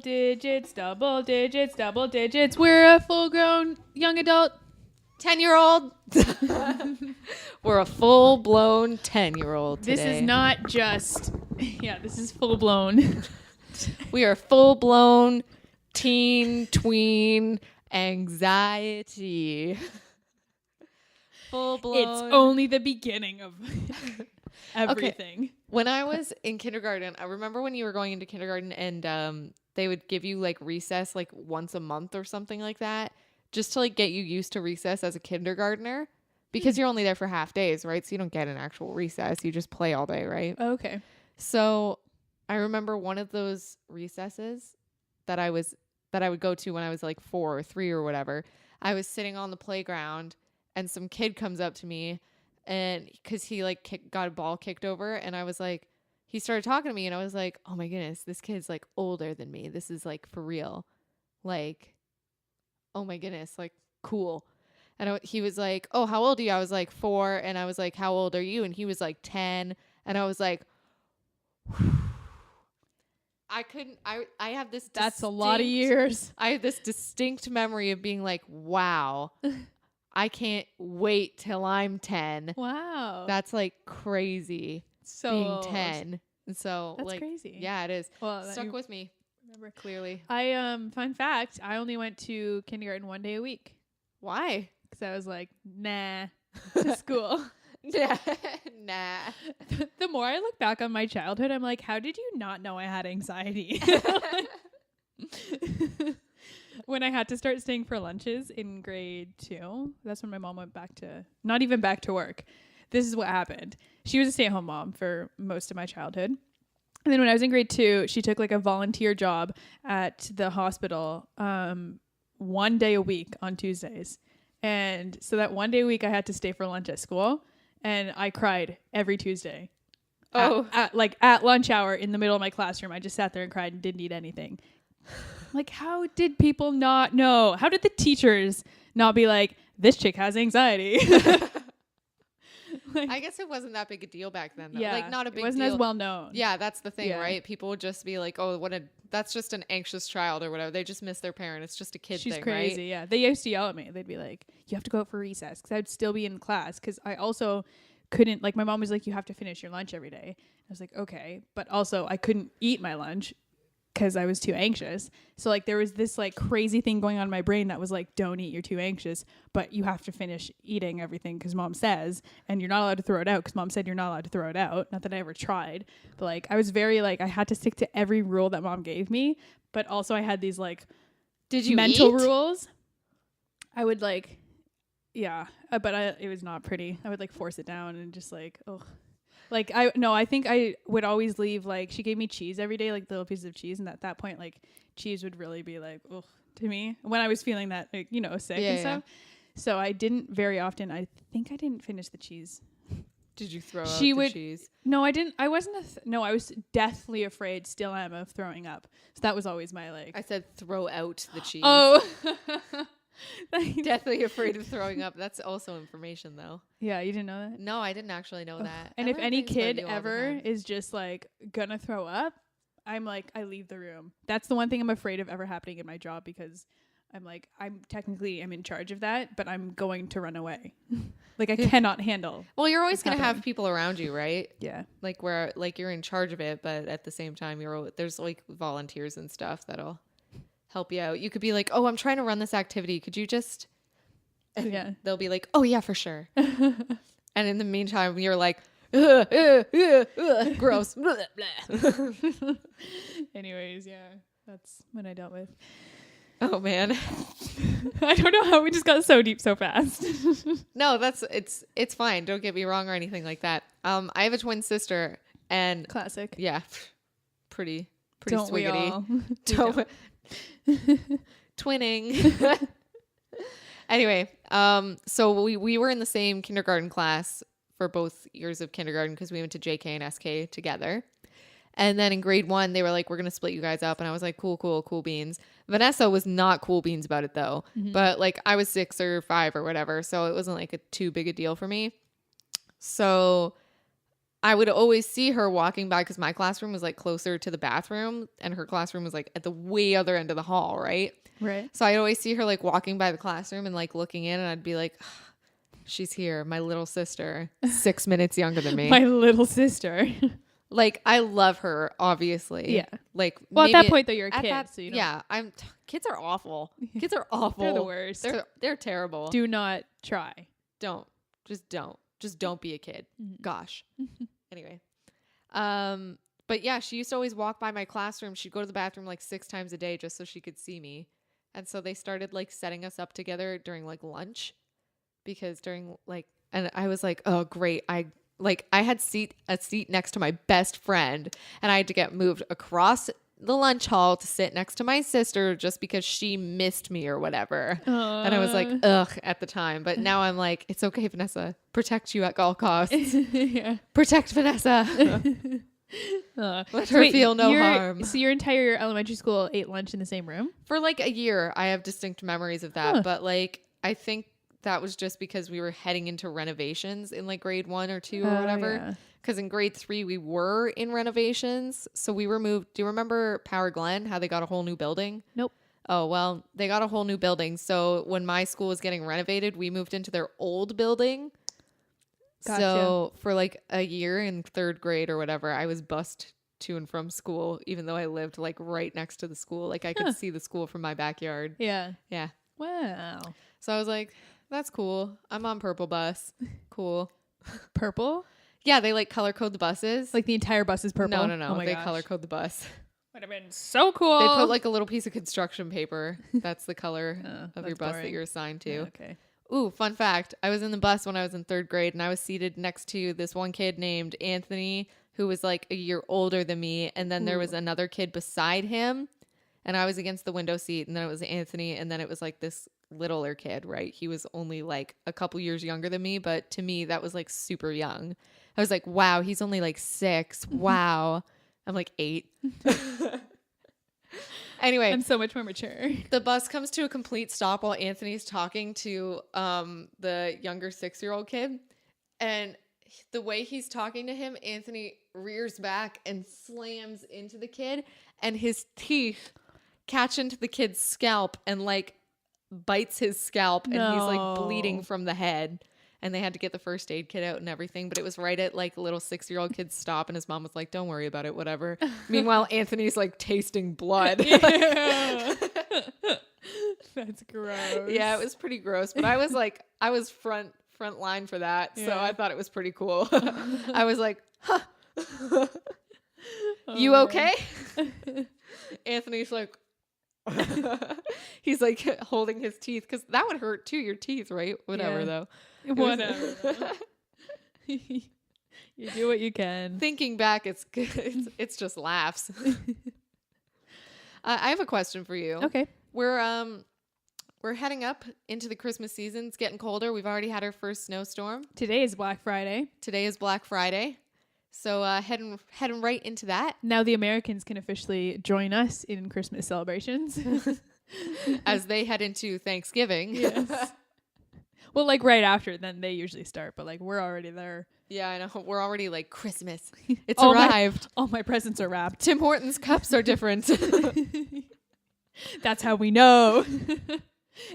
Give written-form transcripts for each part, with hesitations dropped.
digits, double digits, double digits. We're a full-grown young adult 10-year-old. We're a full-blown 10-year-old today. This is not just, this is full-blown. We are full-blown teen, tween, anxiety. Full-blown. It's only the beginning of everything. Okay. When I was in kindergarten, I remember when you were going into kindergarten and they would give you like recess like once a month or something like that, just to like get you used to recess as a kindergartner, because you're only there for half days, right? So you don't get an actual recess. You just play all day, right? Okay. So I remember one of those recesses that I would go to when I was like 4 or 3 or whatever. I was sitting on the playground and some kid comes up to me, and because he like got a ball kicked over, and I was like, he started talking to me, and I was like, oh my goodness, this kid's like older than me. This is like for real. Like, oh my goodness, like cool. And he was like, oh, how old are you? I was like 4. And I was like, how old are you? And he was like 10. And I was like, I have this That's a lot of years. I have this distinct memory of being like, wow, I can't wait till I'm 10. Wow. That's like crazy. So being old. 10. And so That's like, crazy. yeah, it is. Well, Stuck with me. Remember. Clearly. Fun fact, I only went to kindergarten 1 day a week. Why? Because I was like, nah, to school. Nah. The more I look back on my childhood, I'm like, how did you not know I had anxiety? When I had to start staying for lunches in grade 2, that's when my mom went not even back to work. This is what happened. She was a stay-at-home mom for most of my childhood. And then when I was in grade 2, she took like a volunteer job at the hospital 1 day a week on Tuesdays. And so that 1 day a week I had to stay for lunch at school, and I cried every Tuesday. Oh. At lunch hour in the middle of my classroom, I just sat there and cried and didn't eat anything. Like, how did people not know? How did the teachers not be like, this chick has anxiety? I guess it wasn't that big a deal back then, though. Yeah, like, not a big deal. It wasn't as well known. Yeah, that's the thing, Yeah. right? People would just be like, oh, that's just an anxious child or whatever. They just miss their parent. It's just a kid She's thing, crazy, right? yeah. They used to yell at me. They'd be like, you have to go out for recess, because I'd still be in class, because I also couldn't, like, my mom was like, you have to finish your lunch every day. I was like, okay. But also, I couldn't eat my lunch because I was too anxious. So like there was this like crazy thing going on in my brain that was like, don't eat, you're too anxious, but you have to finish eating everything because mom says, and you're not allowed to throw it out because mom said you're not allowed to throw it out. Not that I ever tried, but like I was very like, I had to stick to every rule that mom gave me, but also I had these like mental rules. I would like, yeah, but it was not pretty. I would like force it down and just like, oh. Like, I think I would always leave, like, she gave me cheese every day, like, little pieces of cheese. And at that point, like, cheese would really be, like, ugh, to me. When I was feeling that, like, you know, sick and stuff. So I didn't very often, I think I didn't finish the cheese. Did you throw out the cheese? No, I didn't. I wasn't, I was deathly afraid, still am, of throwing up. So that was always my, like. I said throw out the cheese. Oh. Deathly afraid of throwing up. That's also information, though. Yeah, you didn't know that? No, I didn't actually know that. And if any kid ever is just like gonna throw up, I'm like, I leave the room. That's the one thing I'm afraid of ever happening in my job, because I'm like, I'm in charge of that, but I'm going to run away. Like I cannot handle. Well, you're always going to have people around you, right? Yeah. Like where like you're in charge of it, but at the same time there's like volunteers and stuff that'll help you out. You could be like, oh, I'm trying to run this activity. Could you just... And they'll be like, oh, yeah, for sure. And in the meantime, you're like, gross. Anyways, yeah, that's what I dealt with. Oh, man. I don't know how we just got so deep so fast. No, it's fine. Don't get me wrong or anything like that. I have a twin sister, and... Classic. Yeah. Pretty don't swiggity. Don't. Twinning. Anyway, so we were in the same kindergarten class for both years of kindergarten because we went to JK and SK together. And then in grade 1, they were like, we're going to split you guys up. And I was like, cool beans. Vanessa was not cool beans about it, though. Mm-hmm. But like I was 6 or 5 or whatever. So it wasn't like too big a deal for me. So I would always see her walking by because my classroom was like closer to the bathroom and her classroom was like at the way other end of the hall, right? Right. So I'd always see her like walking by the classroom and like looking in, and I'd be like, she's here, my little sister, 6 minutes younger than me. My little sister. Like, I love her, obviously. Yeah. Like, Well, at maybe that point though, you're a at kid, that- so you don't, yeah, kids are awful. Kids are awful. they're the worst. They're terrible. Do not try. Don't. Just don't be a kid. Mhm. Gosh. Anyway. But yeah, she used to always walk by my classroom. She'd go to the bathroom like 6 times a day just so she could see me. And so they started like setting us up together during like lunch, because during like, and I was like, oh great. I had a seat next to my best friend, and I had to get moved across the lunch hall to sit next to my sister just because she missed me or whatever. And I was like, ugh, at the time. But now I'm like, it's okay, Vanessa. Protect you at all costs. Yeah. Protect Vanessa. Let her feel no harm. So your entire elementary school ate lunch in the same room? For like a year, I have distinct memories of that. Huh. But like, I think that was just because we were heading into renovations in like grade 1 or 2 or whatever. Yeah. Because in grade 3, we were in renovations. So we were moved. Do you remember Power Glen, how they got a whole new building? Nope. Oh, well, they got a whole new building. So when my school was getting renovated, we moved into their old building. Gotcha. So for like a year in 3rd grade or whatever, I was bussed to and from school, even though I lived like right next to the school. Like I could see the school from my backyard. Yeah. Yeah. Wow. So I was like, that's cool. I'm on purple bus. Cool. Purple? Yeah, they like color code the buses. Like the entire bus is purple? No. Oh my They gosh. color code the bus. Would have been so cool. They put like a little piece of construction paper. That's the color of your that's bus boring. that you're assigned to. Yeah, okay. Ooh, fun fact. I was in the bus when I was in 3rd grade, and I was seated next to this one kid named Anthony, who was like a year older than me. And then there was another kid beside him, and I was against the window seat, and then it was Anthony, and then it was like this littler kid, right? He was only like a couple years younger than me, but to me, that was like super young. I was like, wow, he's only like 6. Wow. I'm like 8. Anyway, I'm so much more mature. the bus comes to a complete stop while Anthony's talking to the younger 6-year-old kid. And the way he's talking to him, Anthony rears back and slams into the kid, and his teeth catch into the kid's scalp and like bites his scalp, and he's like bleeding from the head. And they had to get the first aid kit out and everything, but it was right at like a little 6-year-old kid's stop, and his mom was like, don't worry about it, whatever. Meanwhile, Anthony's like tasting blood. Yeah. That's gross. Yeah, it was pretty gross, but I was front line for that, so Yeah. I thought it was pretty cool. I was like, huh. Oh, You man. okay? Anthony's like, he's like holding his teeth, because that would hurt too, your teeth, right? Whatever, Yeah. though. Whatever. You do what you can. Thinking back, it's good. It's just laughs. I have a question for you. Okay. We're heading up into the Christmas season. It's getting colder. We've already had our first snowstorm. Today is Black Friday. Today is Black Friday. So heading right into that. Now the Americans can officially join us in Christmas celebrations. As they head into Thanksgiving. Yes. Well, like right after, then they usually start, but like we're already there. Yeah, I know. We're already like Christmas. It's Oh, arrived. All my presents are wrapped. Tim Hortons cups are different. That's how we know.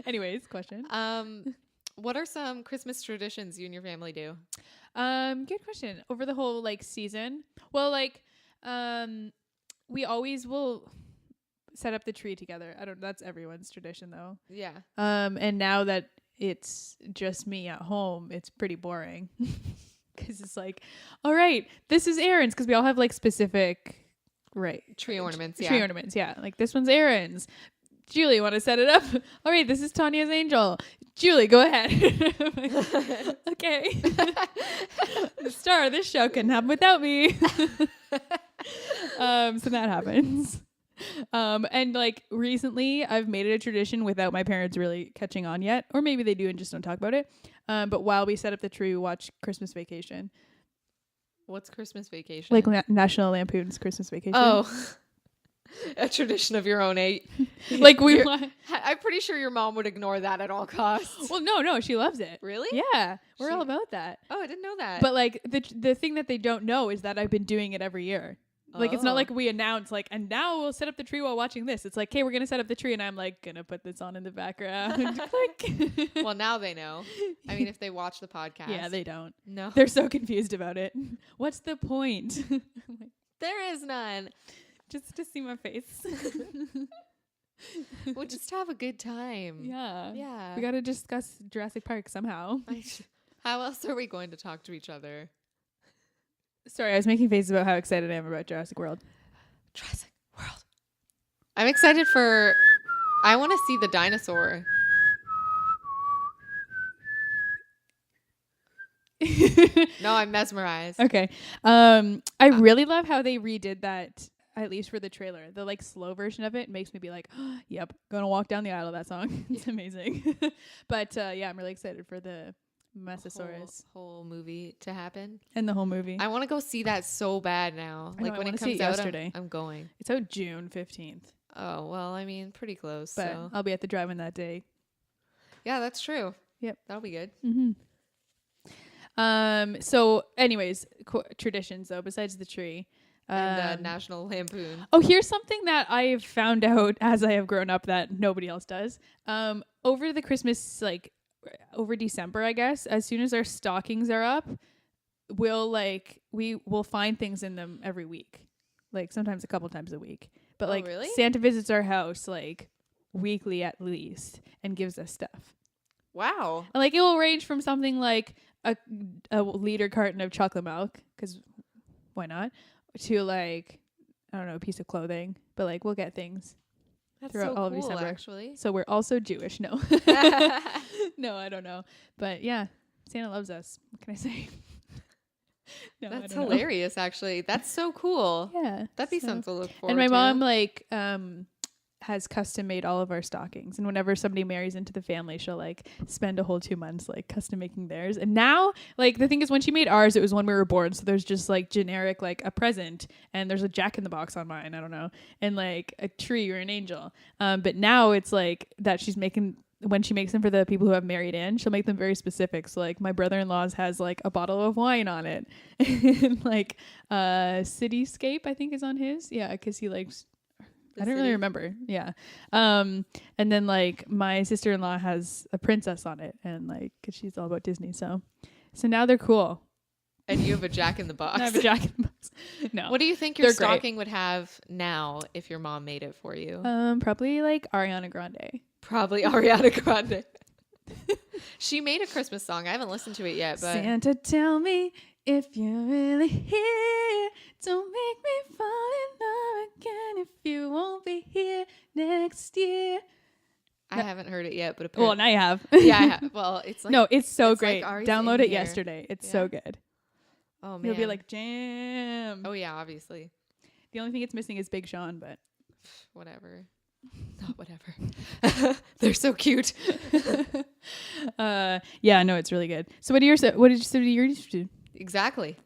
Anyways, question. What are some Christmas traditions you and your family do? Good question. Over the whole like season, well, like, we always will set up the tree together. That's everyone's tradition though. Yeah. And now that it's just me at home, it's pretty boring. Because it's like, all right, this is Aaron's, because we all have like specific, right, Tree ornaments. tree ornaments. Yeah, like this one's Aaron's. Julie, want to set it up? All right, this is Tanya's angel. Julie, go ahead. Like, okay. The star of this show couldn't happen without me. So that happens. And like recently I've made it a tradition without my parents really catching on yet, or maybe they do and just don't talk about it. But while we set up the tree, we watch Christmas Vacation. What's Christmas Vacation? Like National Lampoon's Christmas Vacation. Oh. A tradition of your own age. Like we You're- want. I'm pretty sure your mom would ignore that at all costs. Well, no, she loves it. Really? Yeah, we're She- all about that. Oh, I didn't know that. But like the thing that they don't know is that I've been doing it every year. Like it's not like we announce like, and now we'll set up the tree while watching this. It's like, hey, we're gonna set up the tree, and I'm like gonna put this on in the background. Click. Well, now they know. I mean, if they watch the podcast. Yeah, they don't. No. They're so confused about it. What's the point? I'm like, There is none. just to see my face. We'll just have a good time. Yeah. Yeah. We gotta discuss Jurassic Park somehow. How else are we going to talk to each other? Sorry, I was making faces about how excited I am about Jurassic World. Jurassic World. I'm excited for. I want to see the dinosaur. No, I'm mesmerized. Okay. I really love how they redid that, at least for the trailer. The like slow version of it makes me be like, oh, yep, gonna walk down the aisle of that song. It's amazing. But yeah, I'm really excited for the Mosasaurus Whole movie to happen. and the whole movie. I want to go see that so bad now. I know, Like I when it wanna see comes it out, yesterday. I'm going. It's out June 15th, Oh, well, I mean, pretty close. but So I'll be at the drive-in that day. yeah, that's true. Yep. That'll be good. Mm-hmm. So anyways, traditions though, besides the tree. And National Lampoon. Oh, here's something that I've found out as I have grown up that nobody else does. Over the Christmas, like over December, I guess, as soon as our stockings are up, we will find things in them every week. Like sometimes a couple times a week. But Oh, like really? Santa visits our house like weekly at least and gives us stuff. Wow. And like it will range from something like a liter carton of chocolate milk, because why not, to like I don't know, a piece of clothing. But like we'll get things That's throughout so all of cool, December. actually. So we're also Jewish. No, no, I don't know. But yeah, Santa loves us. What can I say? No, I That's don't know. hilarious, actually. That's so cool. Yeah, That'd be so- something to look forward And my to. mom like has custom made all of our stockings, and whenever somebody marries into the family, she'll like spend a whole 2 months like custom making theirs. And now like the thing is, when she made ours, it was when we were born, so there's just like generic like a present, and there's a Jack in the Box on mine, I don't know, and like a tree or an angel. But now it's like that she's making, when she makes them for the people who have married in, she'll make them very specific. So like my brother-in-law's has like a bottle of wine on it, and like Cityscape I think is on his, yeah, because he likes, I don't really remember. Yeah. And then like my sister-in-law has a princess on it, and like 'cause she's all about Disney. So now they're cool. And you have a Jack in the Box. I have a Jack in the Box. No. What do you think your They're great. stocking would have now if your mom made it for you? Probably like Ariana Grande. Probably Ariana Grande. She made a Christmas song. I haven't listened to it yet, but Santa, tell me if you're really here. Don't make me fall in love again if you won't be here next year. I haven't heard it yet. But Well, apparently, now you have. yeah, I have. Well, it's like No, it's so it's like great. Ari's Download in it here. yesterday. It's Yeah. so good. Oh man, You'll be like, jam. oh yeah, obviously, The only thing it's missing is Big Sean, but whatever. Not whatever. They're so cute. yeah, no, it's really good. So what did yours do? Exactly.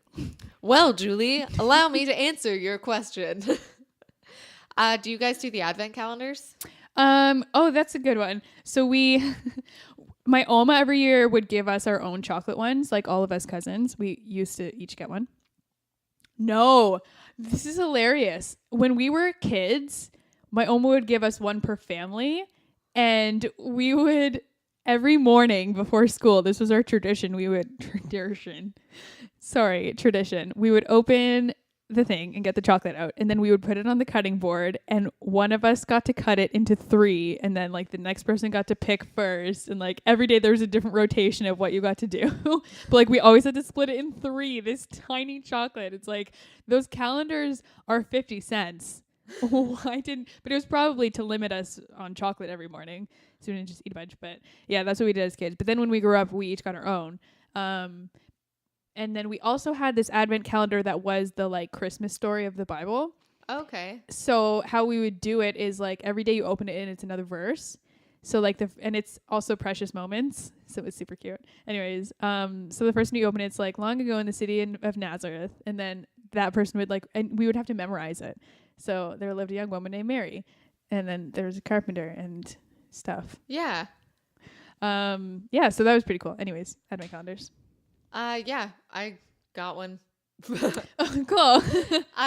Well, Julie, allow me to answer your question. Do you guys do the advent calendars? Oh, that's a good one. So my Oma every year would give us our own chocolate ones, like all of us cousins. We used to each get one. No, this is hilarious. When we were kids, my Oma would give us one per family, and we would every morning before school, this was our tradition. We would tradition. We would open the thing and get the chocolate out, and then we would put it on the cutting board, and one of us got to cut it into 3, and then like the next person got to pick first, and like every day there was a different rotation of what you got to do. But like we always had to split it in 3, this tiny chocolate. It's like those calendars are 50 cents. Why didn't, but it was probably to limit us on chocolate every morning, so we didn't just eat a bunch. But yeah, that's what we did as kids. But then when we grew up, we each got our own. And then we also had this advent calendar that was the like Christmas story of the Bible. Okay. So how we would do it is like every day you open it and it's another verse. So like and it's also precious moments. So it's super cute. Anyways, so the first one you open it's like long ago in the city of Nazareth, and then that person would like, and we would have to memorize it. So there lived a young woman named Mary, and then there was a carpenter and stuff. Yeah. Yeah, so that was pretty cool. Anyways, advent calendars. Yeah, I got one. Oh, cool.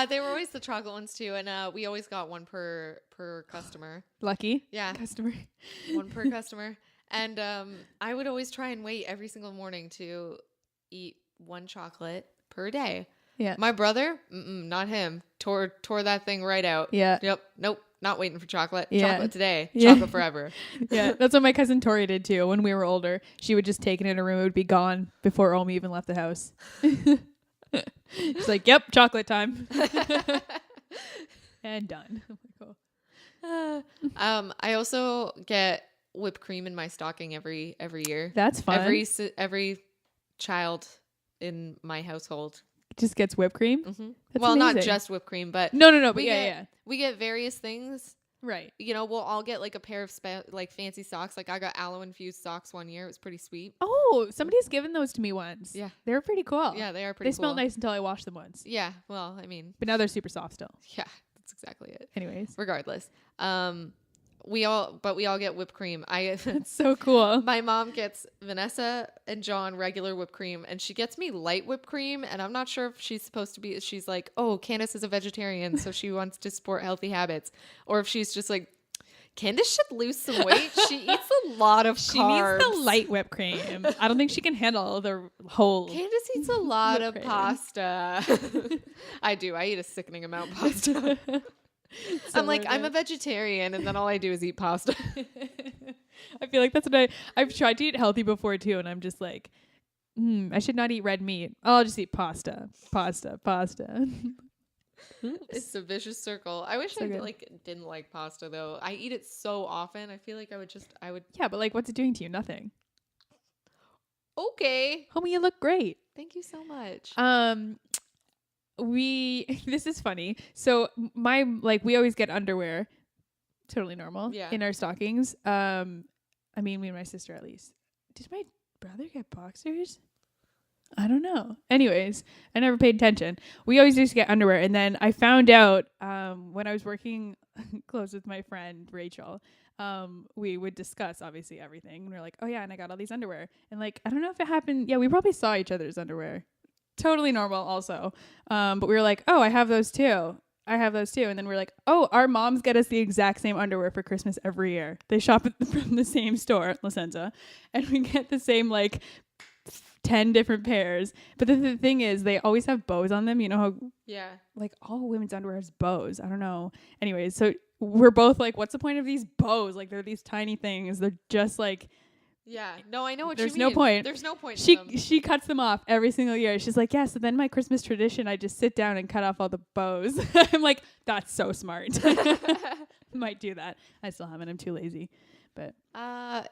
They were always the chocolate ones too, and we always got one per customer. Lucky. Yeah, Customer. one per customer. And I would always try and wait every single morning to eat one chocolate per day. Yeah. My brother, not him. Tore that thing right out. Yeah. Yep. Nope. Not waiting for chocolate. Yeah. Chocolate today. Yeah. Chocolate forever. Yeah, that's what my cousin Tori did too. When we were older, she would just take it in her room. It would be gone before Omi even left the house. She's like, "Yep, chocolate time," and done. I also get whipped cream in my stocking every year. That's fun. Every child in my household just gets whipped cream. Mm-hmm. That's well, amazing. not just whipped cream, but no. But we yeah, get, we get various things. Right. You know, we'll all get like a pair of like fancy socks. Like I got aloe infused socks one year. It was pretty sweet. Oh, somebody's given those to me once. Yeah, they were pretty cool. Yeah, they are pretty. They smelled nice until I washed them once. Yeah. Well, I mean, but now they're super soft still. Yeah, that's exactly it. Anyways, regardless, we all get whipped cream. That's so cool. My mom gets Vanessa and John regular whipped cream, and she gets me light whipped cream. And I'm not sure if she's supposed to be. She's like, oh, Candace is a vegetarian, so she wants to support healthy habits, or if she's just like, Candace should lose some weight. She eats a lot of carbs. She needs the light whipped cream. I don't think she can handle the whole. Candace eats a lot of pasta. I do. I eat a sickening amount of pasta. I'm like, I'm a vegetarian, and then all I do is eat pasta. I feel like that's what I've tried to eat healthy before too, and I'm just like, I should not eat red meat. Oh, I'll just eat pasta. It's a vicious circle. I wish So I good. didn't like pasta though. I eat it so often. I feel like I would. Yeah, but like, what's it doing to you? Nothing. Okay, Homie, you look great. thank you so much. This is funny. So we always get underwear, totally normal. Yeah. In our stockings. I mean, me and my sister at least. Did my brother get boxers? I don't know. Anyways, I never paid attention. We always used to get underwear, and then I found out when I was working close with my friend Rachel. We would discuss obviously everything, and we're like, oh yeah, and I got all these underwear, and like I don't know if it happened. Yeah, we probably saw each other's underwear. Totally normal also. But we were like, oh, I have those too. And then we're like, oh, our moms get us the exact same underwear for Christmas every year. They shop from the same store, La Senza, and we get the same like 10 different pairs. But the thing is, they always have bows on them. You know how like all women's underwear has bows. I don't know. Anyways, so we're both like, what's the point of these bows? Like they're these tiny things. They're just like, yeah, no, I know what there's you no mean. point. There's no point. She cuts them off every single year. She's like, yeah, so then my Christmas tradition, I just sit down and cut off all the bows. I'm like, that's so smart. Might do that. I still haven't. I'm too lazy. But my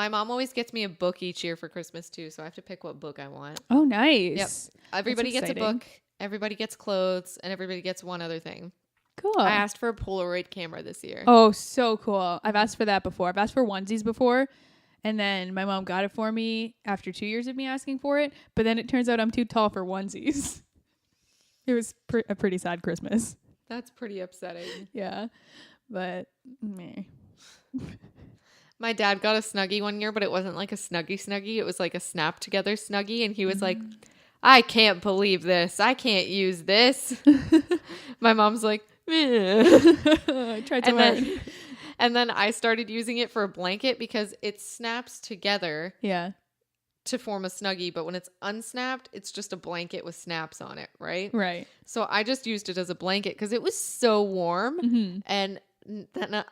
mom always gets me a book each year for Christmas too, so I have to pick what book I want. Oh, nice. Yep. Everybody gets a book, everybody gets clothes, and everybody gets one other thing. Cool. I asked for a Polaroid camera this year. Oh, so cool. I've asked for that before. I've asked for onesies before, and then my mom got it for me after 2 years of me asking for it, but then it turns out I'm too tall for onesies. It was a pretty sad Christmas. That's pretty upsetting. Yeah, but meh. My dad got a Snuggie one year, but it wasn't like a Snuggie. It was like a snap together Snuggie. And he was like, I can't believe this. I can't use this. My mom's like, I tried to learn. And then I started using it for a blanket because it snaps together to form a Snuggie. But when it's unsnapped, it's just a blanket with snaps on it, right? Right. So I just used it as a blanket because it was so warm. Mm-hmm. And then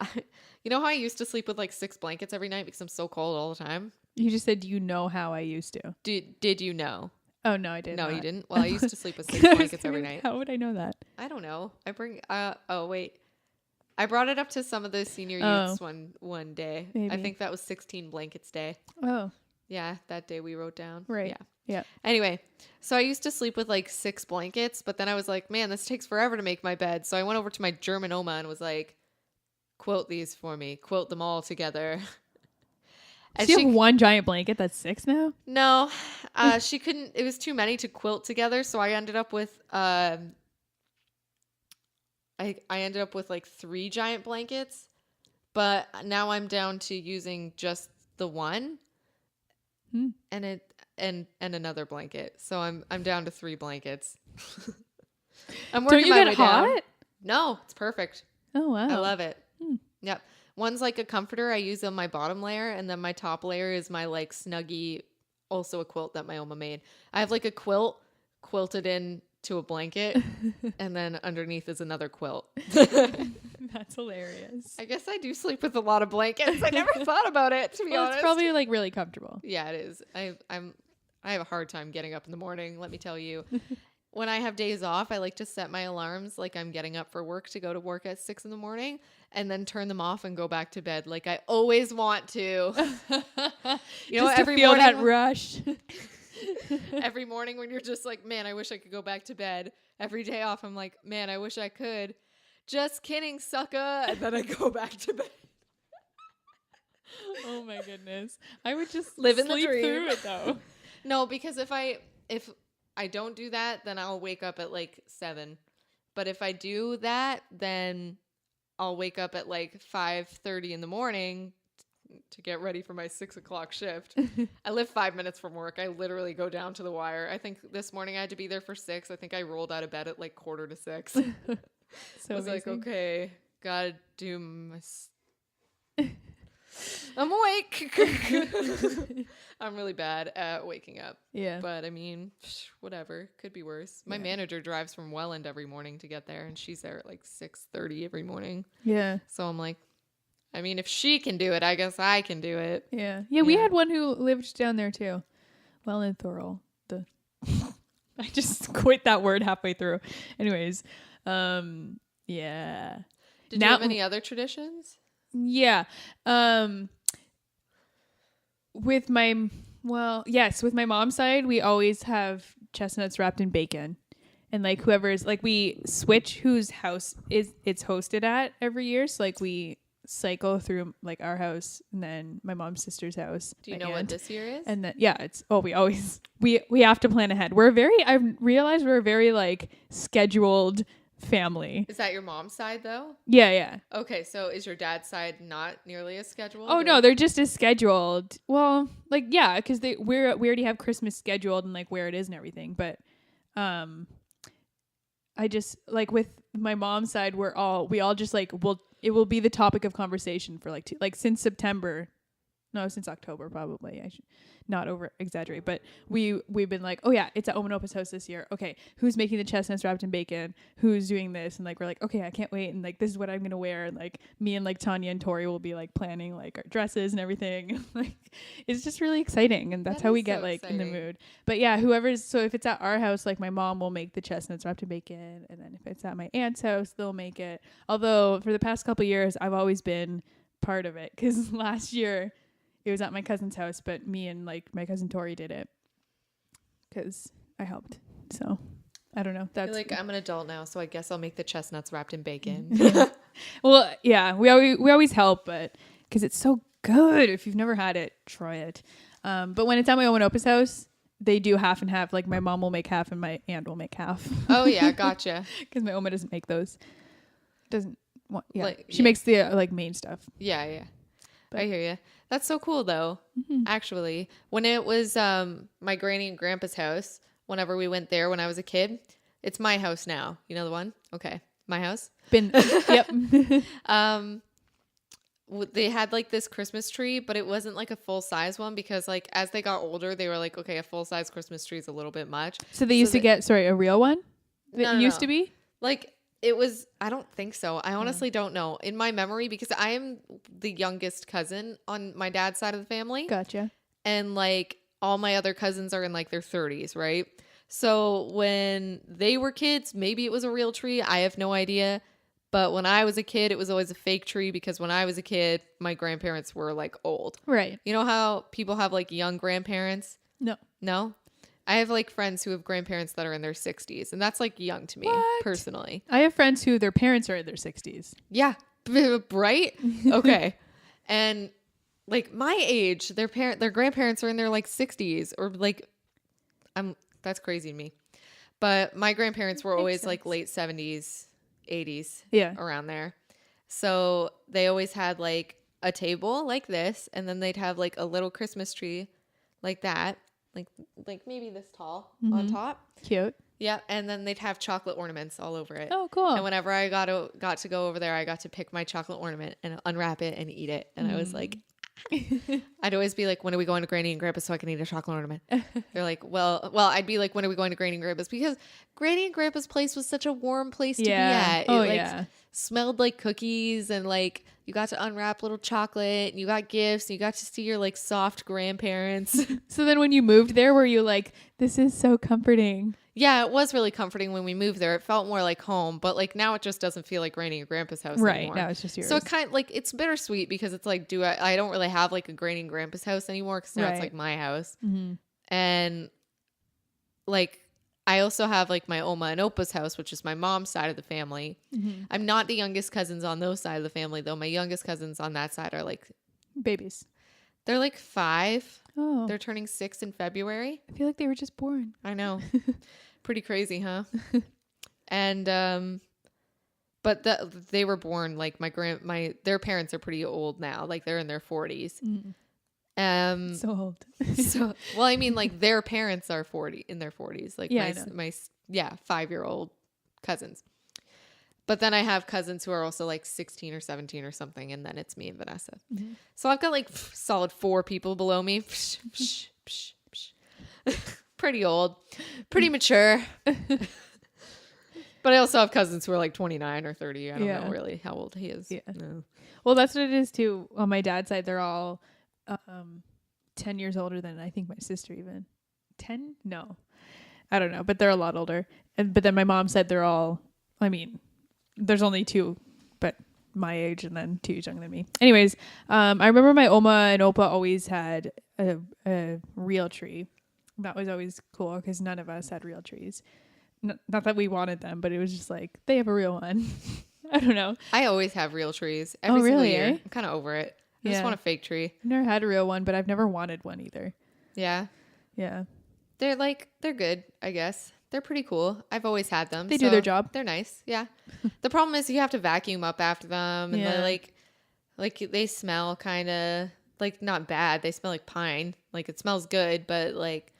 you know how I used to sleep with like 6 blankets every night because I'm so cold all the time? You just said you know how I used to. Did you know? Oh, no, I didn't. No, you didn't? Well, I used to sleep with 6 blankets every night. How would I know that? I don't know. I bring oh wait. I brought it up to some of the senior youths one day. Maybe. I think that was 16 blankets day. Oh. Yeah, that day we wrote down. Right. Yeah. Anyway, so I used to sleep with like 6 blankets, but then I was like, man, this takes forever to make my bed. So I went over to my German Oma and was like, quote these for me. Quote them all together. And so you have one giant blanket that's 6 now? No, she couldn't. It was too many to quilt together, so I ended up with I ended up with like 3 giant blankets, but now I'm down to using just the one and another blanket. So I'm down to 3 blankets. I'm Don't working you my get way hot? down. No, it's perfect. Oh wow. I love it. Yep. One's like a comforter I use on my bottom layer, and then my top layer is my like Snuggie, also a quilt that my Oma made. I have like a quilt quilted in to a blanket, and then underneath is another quilt. That's hilarious. I guess I do sleep with a lot of blankets. I never thought about it, to be honest. It's probably like really comfortable. Yeah, it is. I have a hard time getting up in the morning, let me tell you. When I have days off, I like to set my alarms like I'm getting up for work to go to work at 6 a.m. and then turn them off and go back to bed like I always want to. You know, just to every feel morning, that rush. every morning when you're just like, man, I wish I could go back to bed. Every day off, I'm like, man, I wish I could. Just kidding, sucker. And then I go back to bed. Oh my goodness. I would just Live in the sleep dream. through it though. No, because if I don't do that, then I'll wake up at like 7. But if I do that, then I'll wake up at like 5:30 in the morning to get ready for my 6 o'clock shift. I live 5 minutes from work. I literally go down to the wire. I think this morning I had to be there for 6. I think I rolled out of bed at like 5:45. So I was like, amazing. okay, gotta do my... I'm awake. I'm really bad at waking up. Yeah. But I mean, whatever. Could be worse. My manager drives from Welland every morning to get there, and she's there at like 6:30 every morning. Yeah. So I'm like, I mean, if she can do it, I guess I can do it. Yeah. Yeah, we Yeah. had one who lived down there too. Well in Thurl. I just quit that word halfway through. Anyways, yeah. Did you have any other traditions? Yeah. With my with my mom's side, we always have chestnuts wrapped in bacon. And like whoever's like we switch whose house it's hosted at every year. So like we cycle through like our house and then my mom's sister's house. Do you know what this year is? And then we have to plan ahead. I've realized we're a very like scheduled family. Is that your mom's side though? Yeah. Okay, so is your dad's side not nearly as scheduled? Oh no, they're just as scheduled. Well, like yeah, because we already have Christmas scheduled and like where it is and everything. But I just like with my mom's side, we all just like it will be the topic of conversation for like since October probably. I should not over exaggerate, but we've been like, oh yeah, it's at Omanopa's house this year. Okay, who's making the chestnuts wrapped in bacon? Who's doing this? And like we're like, okay, I can't wait. And like this is what I'm gonna wear. And like me and like Tanya and Tori will be like planning like our dresses and everything. Like it's just really exciting, and that's how we get like in the mood. But yeah, so if it's at our house, like my mom will make the chestnuts wrapped in bacon, and then if it's at my aunt's house, they'll make it. Although for the past couple years, I've always been part of it because last year it was at my cousin's house, but me and like my cousin Tori did it because I helped. So I don't know. That's like I'm an adult now, so I guess I'll make the chestnuts wrapped in bacon. Well, yeah, we always help, but because it's so good. If you've never had it, try it. But when it's at my own Opus house, they do half and half. Like my mom will make half and my aunt will make half. Oh yeah, gotcha. Because my Oma doesn't make those. Doesn't want. Yeah, like, she makes the like main stuff. Yeah. But I hear you. That's so cool though. Actually, when it was my granny and grandpa's house, whenever we went there when I was a kid, it's my house now. You know the one? Okay. My house. Yep. They had like this Christmas tree, but it wasn't like a full size one because like as they got older, they were like, okay, a full size Christmas tree is a little bit much. So they used to get a real one that used to be like. It was, I don't think so. I honestly don't know. In my memory, because I am the youngest cousin on my dad's side of the family. Gotcha. And like all my other cousins are in like their 30s, right? So when they were kids, maybe it was a real tree. I have no idea. But when I was a kid, it was always a fake tree because when I was a kid, my grandparents were like old. Right. You know how people have like young grandparents? No? I have like friends who have grandparents that are in their 60s, and that's like young to me personally. I have friends who their parents are in their 60s. Yeah, right? Okay. And like my age, their grandparents are in their like 60s or like that's crazy to me. But my grandparents were always like late 70s, 80s. Yeah. Around there. So they always had like a table like this, and then they'd have like a little Christmas tree like that, like maybe this tall on top. Cute. Yeah, and then they'd have chocolate ornaments all over it. Oh, cool. And whenever I got to go over there, I got to pick my chocolate ornament and unwrap it and eat it. And I was like, I'd always be like, when are we going to Granny and Grandpa's so I can eat a chocolate ornament? They're like, well, I'd be like, when are we going to Granny and Grandpa's? Because Granny and Grandpa's place was such a warm place to be at. Oh, It yeah. smelled like cookies, and like you got to unwrap little chocolate, and you got gifts, and you got to see your like soft grandparents. So then when you moved there, were you like, this is so comforting? Yeah, it was really comforting when we moved there. It felt more like home, but like now it just doesn't feel like Granny and Grandpa's house anymore. Now it's just yours. So it kind of like, it's bittersweet because it's like, I don't really have like a Granny and Grandpa's house anymore because now it's like my house. And like, I also have like my Oma and Opa's house, which is my mom's side of the family. I'm not the youngest cousins on those side of the family though. My youngest cousins on that side are like babies. They're like 5. Oh, They're turning 6 in February. I feel like they were just born. I know. Pretty crazy, huh? And but they were born like their parents are pretty old now. Like they're in their 40s. So old. So well, I mean like their parents are in their 40s. Like my 5-year-old cousins. But then I have cousins who are also like 16 or 17 or something, and then it's me and Vanessa. So I've got like solid 4 people below me. Pretty old, pretty mature. But I also have cousins who are like 29 or 30. I don't know really how old he is. Yeah. No. Well, that's what it is too. On my dad's side, they're all 10 years older than I think my sister even. 10? No. I don't know, but they're a lot older. But then my mom said they're all, I mean, there's only 2, but my age and then 2 years younger than me. Anyways, I remember my Oma and Opa always had a real tree. That was always cool because none of us had real trees. Not that we wanted them, but it was just like, they have a real one. I don't know. I always have real trees every single really, year. eh? I'm kind of over it. I just want a fake tree. I've never had a real one, but I've never wanted one either. Yeah. Yeah. They're good, I guess. They're pretty cool. I've always had them. They do their job. They're nice. Yeah. The problem is you have to vacuum up after them, and they're like they smell kind of like not bad. They smell like pine. Like it smells good, but like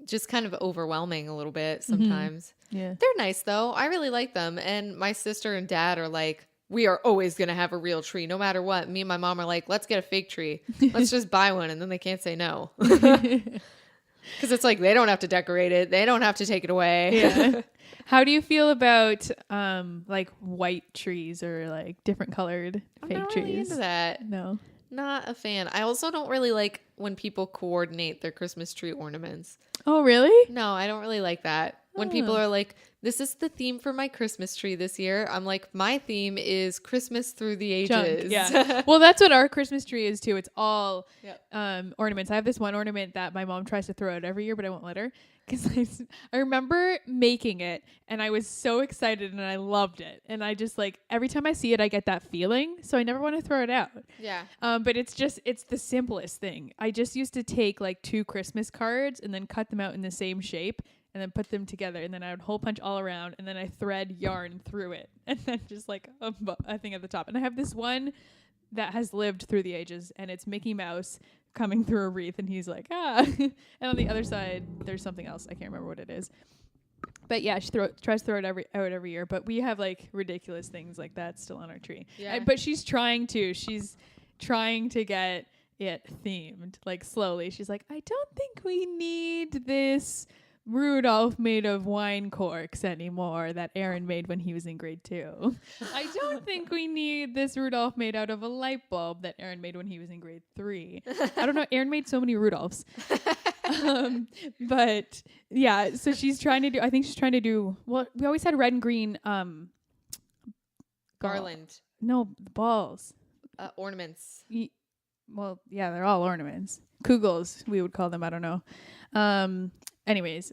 just kind of overwhelming a little bit sometimes. Yeah. They're nice though. I really like them. And my sister and dad are like, we are always going to have a real tree no matter what. Me and my mom are like, let's get a fake tree. Let's just buy one. And then they can't say no. Because it's like, they don't have to decorate it. They don't have to take it away. Yeah. How do you feel about like white trees or like different colored fake I'm not trees? really into that. No. Not a fan. I also don't really like when people coordinate their Christmas tree ornaments. Oh, really? No, I don't really like that. When people are like, this is the theme for my Christmas tree this year. I'm like, my theme is Christmas through the ages. Junk, yeah. Well, that's what our Christmas tree is too. It's all ornaments. I have this one ornament that my mom tries to throw out every year, but I won't let her. Because I remember making it and I was so excited and I loved it. And I just like, every time I see it, I get that feeling. So I never want to throw it out. Yeah. But it's the simplest thing. I just used to take like 2 Christmas cards and then cut them out in the same shape and then put them together. And then I would hole punch all around and then I thread yarn through it. And then just like a thing at the top. And I have this one that has lived through the ages and it's Mickey Mouse coming through a wreath and he's like, ah. And on the other side, there's something else. I can't remember what it is. But yeah, she tries to throw it every year. But we have like ridiculous things like that still on our tree. Yeah. But she's trying to get it themed, like slowly. She's like, I don't think we need this Rudolph made of wine corks anymore that Aaron made when he was in grade 2. I don't think we need this Rudolph made out of a light bulb that Aaron made when he was in grade 3. I don't know. Aaron made so many Rudolphs. But yeah, so she's trying to do, well, we always had red and green, Garland. No, the balls. Ornaments. Well, yeah, they're all ornaments. Kugels, we would call them. I don't know. Anyways,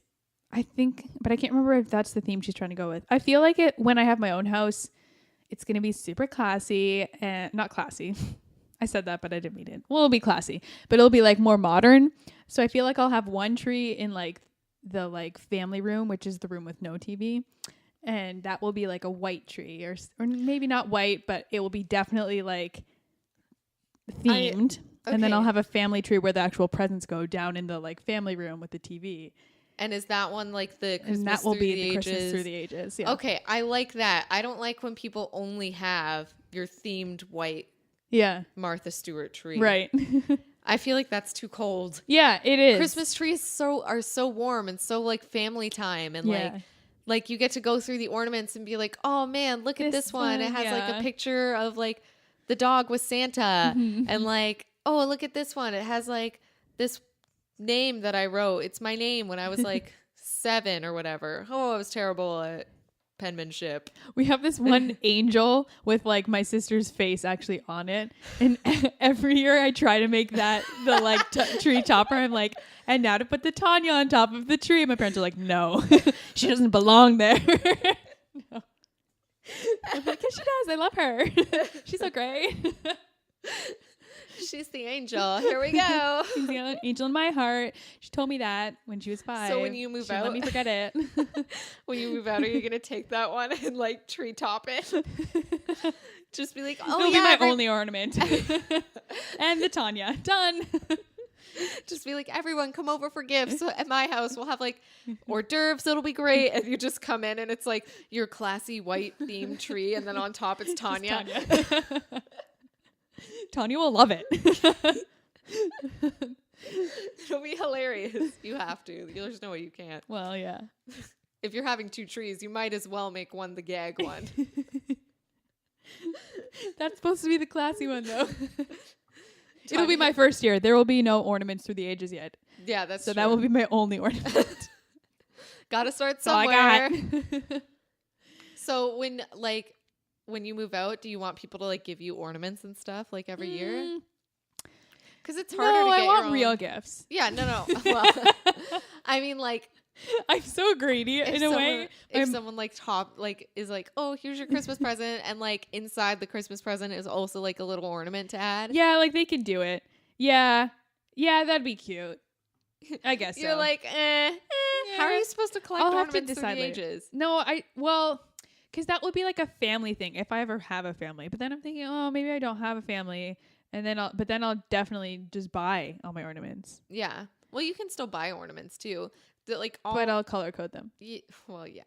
I think, but I can't remember if that's the theme she's trying to go with. I feel like when I have my own house, it's going to be super classy and not classy. I said that, but I didn't mean it. Well, it'll be classy, but it'll be like more modern. So I feel like I'll have one tree in like the like family room, which is the room with no TV. and that will be like a white tree, or maybe not white, but it will be definitely like themed. And then I'll have a family tree where the actual presents go down in the like family room with the TV. And is that one like the Christmas and that will through be the the ages? Christmas through the ages. Yeah. Okay, I like that. I don't like when people only have your themed white Martha Stewart tree. Right. I feel like that's too cold. Yeah, it is. Christmas trees are so warm and so like family time, and like you get to go through the ornaments and be like, oh man, look at this one. It has like a picture of like the dog with Santa, and like, oh, look at this one. It has like this name that I wrote. It's my name when I was like 7 or whatever. Oh, I was terrible at penmanship. We have this one angel with like my sister's face actually on it, and every year I try to make that the like tree topper. I'm like, and now to put the Tanya on top of the tree. My parents are like, no, she doesn't belong there. No. I'm like, yes, she does. I love her. She's so great. She's the angel. Here we go. She's the angel in my heart. She told me that when she was 5. So when you move out, let me forget it. When you move out, are you gonna take that one and like tree top it? Just be like, oh, it'll be my only ornament. And the Tanya. Done. Just be like, everyone come over for gifts. So at my house, we'll have like hors d'oeuvres. It'll be great. And you just come in and it's like your classy white themed tree. And then on top it's Tanya. Tanya will love it. It'll be hilarious. You have to. There's no way you can't. Well, yeah. If you're having 2 trees, you might as well make one the gag one. That's supposed to be the classy one, though. It'll be my first year. There will be no ornaments through the ages yet. Yeah, that's so true. That will be my only ornament. Gotta start somewhere. So when you move out, do you want people to like give you ornaments and stuff like every year? Because it's harder to get I want real gifts. Yeah, no. Well, I mean, like, I'm so greedy in a way. If someone like is like, oh, here's your Christmas present, and like inside the Christmas present is also like a little ornament to add. Yeah, like they can do it. Yeah, that'd be cute. I guess you're like, Yeah. How are you supposed to collect ornaments through the ages? No, because that would be like a family thing if I ever have a family. But then I'm thinking, oh, maybe I don't have a family, and then I'll definitely just buy all my ornaments. Yeah. Well, you can still buy ornaments too. But I'll color code them. Yeah, well, yeah.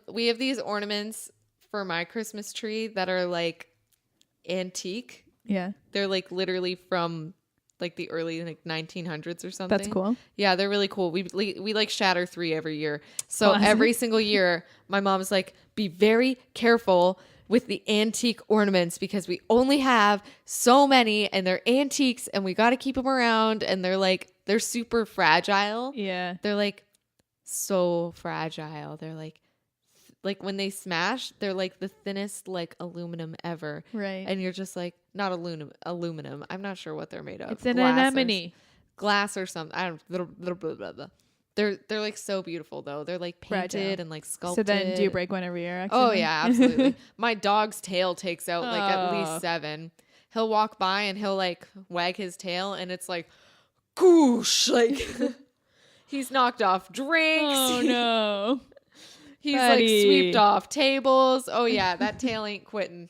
We have these ornaments for my Christmas tree that are like antique. Yeah. They're like literally from like the early like 1900s or something. That's cool. Yeah, they're really cool. We like shatter 3 every year. So every single year, my mom's like, be very careful with the antique ornaments because we only have so many and they're antiques and we got to keep them around, and they're super fragile. Yeah. They're like so fragile. They're like when they smash, they're like the thinnest like aluminum ever. Right. And you're just like, not aluminum. I'm not sure what they're made of. It's an anemone. Glass or something. I don't blah, blah, blah, blah. They're like so beautiful though. They're like painted fragile. And like sculpted. So then do you break one every year? Actually? Oh yeah, absolutely. My dog's tail takes out like at least 7. He'll walk by and he'll like wag his tail and it's like, goosh, like he's knocked off drinks. Oh no. He's like swept off tables. Oh yeah, that tail ain't quitting.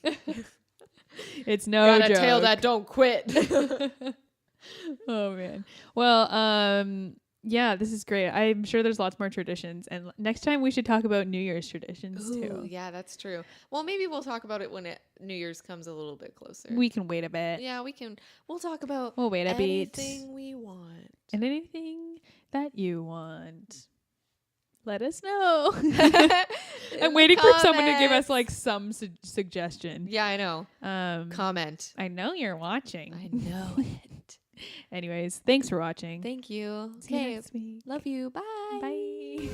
It's no got joke. a tail that don't quit. Oh man. Well, yeah, this is great. I'm sure there's lots more traditions, and next time we should talk about New Year's traditions too. Yeah, that's true. Well, maybe we'll talk about it when New Year's comes a little bit closer. We can wait a bit. Yeah, we can. We'll talk about we'll wait a bit. Anything we want. And anything that you want. Let us know. I'm waiting for someone to give us like some suggestion. Yeah, I know. Comment. I know you're watching. I know it. Anyways, thanks for watching. Thank you. See you next week. Love you. Bye. Bye.